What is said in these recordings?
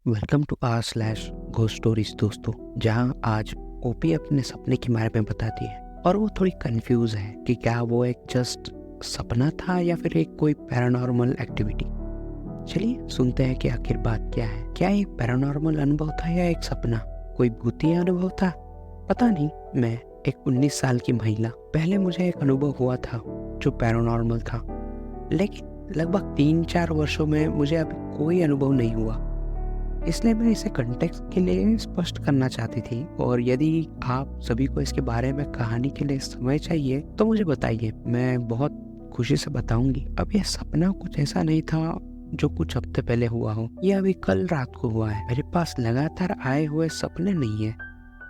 Welcome to r slash ghost stories दोस्तों, जहां आज ओपी अपने सपने के बारे में बताती है और वो थोड़ी कंफ्यूज है कि क्या वो एक जस्ट सपना था या फिर एक कोई पैरानॉर्मल एक्टिविटी। चलिए सुनते हैं कि आखिर बात क्या है। क्या ये पैरानॉर्मल अनुभव था या एक सपना, कोई भूतिया अनुभव था? पता नहीं। मैं एक 19 साल की महिला, पहले मुझे एक अनुभव हुआ था जो पैरानॉर्मल था, लेकिन लगभग 3-4 वर्षों में मुझे अभी कोई अनुभव नहीं हुआ। इसलिए मैं इसे कंटेक्स्ट के लिए स्पष्ट करना चाहती थी, और यदि आप सभी को इसके बारे में कहानी के लिए समय चाहिए तो मुझे बताइए, मैं बहुत खुशी से बताऊंगी। अब यह सपना कुछ ऐसा नहीं था जो कुछ हफ्ते पहले हुआ हो, यह अभी कल रात को हुआ है। मेरे पास लगातार आए हुए सपने नहीं है,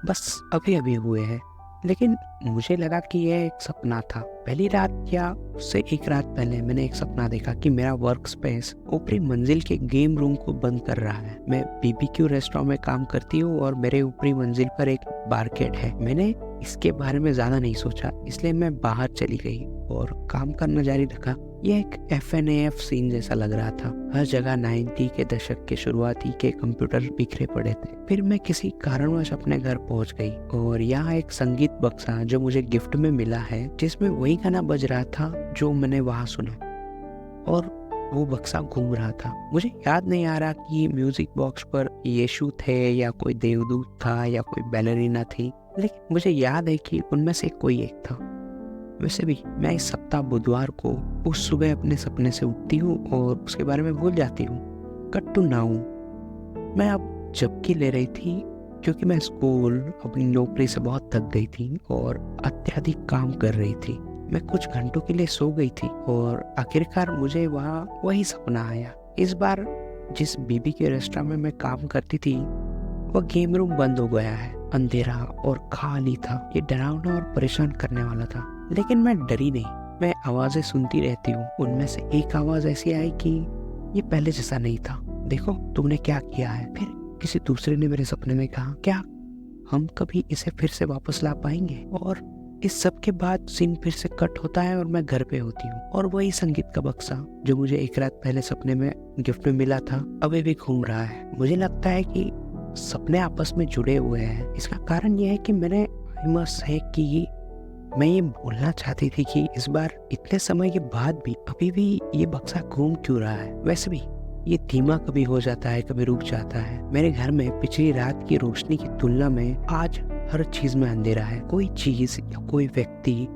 बस अभी अभी हुए हैं, लेकिन मुझे लगा कि यह एक सपना था। पहली रात या उससे एक रात पहले मैंने एक सपना देखा कि मेरा वर्क स्पेस ऊपरी मंजिल के गेम रूम को बंद कर रहा है। मैं बीबीक्यू रेस्टोरेंट में काम करती हूँ और मेरे ऊपरी मंजिल पर एक बारकेड है। मैंने इसके बारे में ज्यादा नहीं सोचा, इसलिए मैं बाहर चली गई और काम करना जारी रखा। यह एक FNAF सीन जैसा लग रहा था। हर जगह 90 के दशक के शुरुआती के कंप्यूटर बिखरे पड़े थे। फिर मैं किसी कारणवश अपने घर पहुंच गई और यहाँ एक संगीत बक्सा जो मुझे गिफ्ट में मिला है, जिसमें वही गाना बज रहा था जो मैंने वहां सुना, और वो बक्सा घूम रहा था। मुझे याद नहीं आ रहा कि म्यूजिक बॉक्स पर यीशु थे या कोई देवदूत था या कोई बैलरीना थी, लेकिन मुझे याद है कि उनमें से कोई एक था। वैसे भी मैं इस सप्ताह बुधवार को उस सुबह अपने सपने से उठती हूँ और उसके बारे में भूल जाती हूँ। कट टू नाउ, मैं अब झपकी ले रही थी क्योंकि मैं स्कूल, अपनी नौकरी से बहुत थक गई थी और अत्यधिक काम कर रही थी। मैं कुछ घंटों के लिए सो गई थी और आखिरकार मुझे वहाँ वही सपना आया। इस बार जिस बीबी के रेस्टोरेंट में मैं काम करती थी, वह गेम रूम बंद हो गया है। अंधेरा और खाली था। ये डरावना और परेशान करने वाला था, लेकिन मैं डरी नहीं। मैं आवाजें सुनती रहती हूँ। उनमें से एक आवाज ऐसी आई कि ये पहले जैसा नहीं था, देखो तुमने क्या किया है। फिर किसी दूसरे ने मेरे सपने में कहा, क्या हम कभी इसे फिर से वापस ला पाएंगे? और इस सब के बाद सीन फिर से कट होता है और मैं घर पे होती हूँ, और वही संगीत का बक्सा जो मुझे एक रात पहले सपने में गिफ्ट में मिला था अभी भी घूम रहा है। मुझे लगता है कि सपने आपस में जुड़े हुए हैं। इसका कारण यह है कि मैंने मैं ये बोलना चाहती थी कि इस बार इतने समय के बाद भी अभी भी ये बक्सा घूम क्यों रहा है। वैसे भी ये धीमा कभी हो जाता है, कभी रुक जाता है। मेरे घर में पिछली रात की रोशनी की तुलना में आज हर चीज में अंधेरा है। कोई चीज या कोई व्यक्ति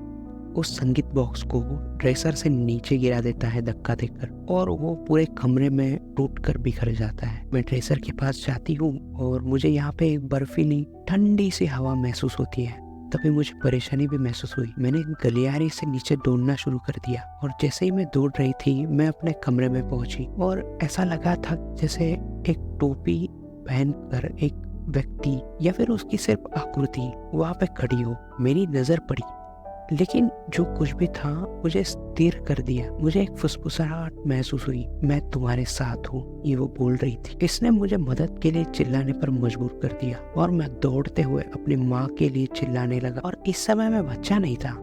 उस संगीत बॉक्स को ड्रेसर से नीचे गिरा देता है धक्का देकर, और वो पूरे कमरे में टूटकर बिखर जाता है। मैं ड्रेसर के पास जाती हूँ और मुझे यहाँ पे एक बर्फीली ठंडी सी हवा महसूस होती है। तभी मुझे परेशानी भी महसूस हुई। मैंने गलियारे से नीचे दौड़ना शुरू कर दिया, और जैसे ही मैं दौड़ रही थी मैं अपने कमरे में पहुंची, और ऐसा लगा था जैसे एक टोपी पहनकर एक व्यक्ति या फिर उसकी सिर्फ आकृति वहां पे खड़ी हो। मेरी नजर पड़ी, लेकिन जो कुछ भी था मुझे स्थिर कर दिया। मुझे एक फुसफुसाहट महसूस हुई। मैं तुम्हारे साथ हूँ, ये वो बोल रही थी। इसने मुझे मदद के लिए चिल्लाने पर मजबूर कर दिया, और मैं दौड़ते हुए अपनी माँ के लिए चिल्लाने लगा। और इस समय मैं बच्चा नहीं था,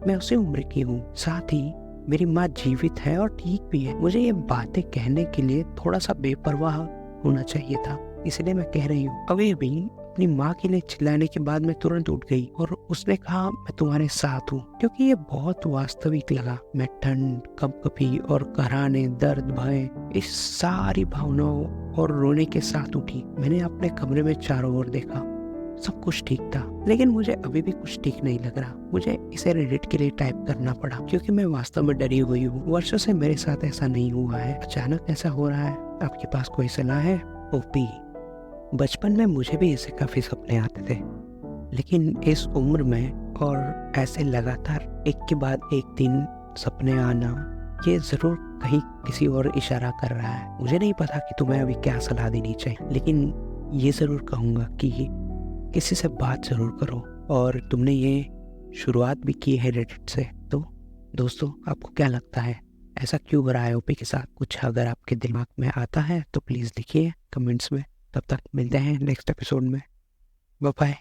मैं उसी उम्र की हूँ। साथ ही मेरी माँ जीवित है और ठीक भी है। मुझे ये बातें कहने के लिए थोड़ा सा बेपरवाह होना चाहिए था, इसलिए मैं कह रही हूँ। अभी भी अपनी माँ के लिए चिल्लाने के बाद मैं तुरंत उठ गई और उसने कहा, मैं तुम्हारे साथ हूँ, क्योंकि ये बहुत वास्तविक लगा। मैं ठंड, कंपकपी और कराहने, दर्द, भय, इस सारी भावनाओं और रोने के साथ उठी। मैंने अपने कमरे में चारों ओर देखा, सब कुछ ठीक था, लेकिन मुझे अभी भी कुछ ठीक नहीं लग रहा। मुझे इसे रेडिट के लिए टाइप करना पड़ा, क्योंकि मैं वास्तव में डरी हुई हूँ। वर्षों से मेरे साथ ऐसा नहीं हुआ है, अचानक ऐसा हो रहा है। आपके पास कोई सलाह है? ओपी, बचपन में मुझे भी ऐसे काफी सपने आते थे, लेकिन इस उम्र में और ऐसे लगातार एक के बाद एक दिन सपने आना, ये जरूर कहीं किसी और इशारा कर रहा है। मुझे नहीं पता कि तुम्हें अभी क्या सलाह देनी चाहिए, लेकिन ये जरूर कहूंगा कि किसी से बात जरूर करो। और तुमने ये शुरुआत भी की है रेडिट से, तो दोस्तों आपको क्या लगता है, ऐसा क्यों हो रहा है ओपी के साथ? कुछ अगर आपके दिमाग में आता है तो प्लीज लिखिए कमेंट्स में। तब तक मिलते हैं नेक्स्ट एपिसोड में। Bye bye.